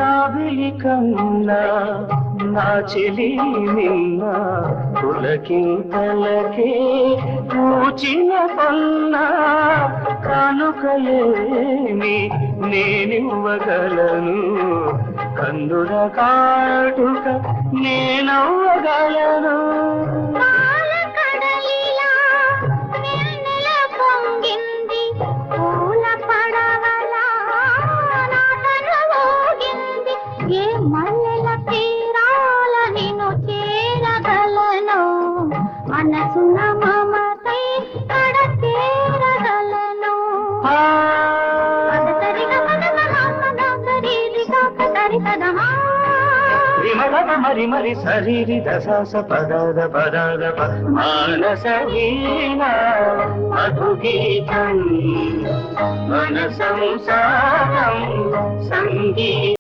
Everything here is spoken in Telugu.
జాబిలి కన్నా నా చెలి నిన్న పులకింతలకే పూచిన పన్నా కానుకలేమి నేనివ్వగలను కందుల కాటుక నేనవ్వగలను మనసున మమతై కడ తీరగలను మరి మరి శరీరి దశ పదద పదద మానస వీణ మధుగీతం మన సంసారం సంగీతం.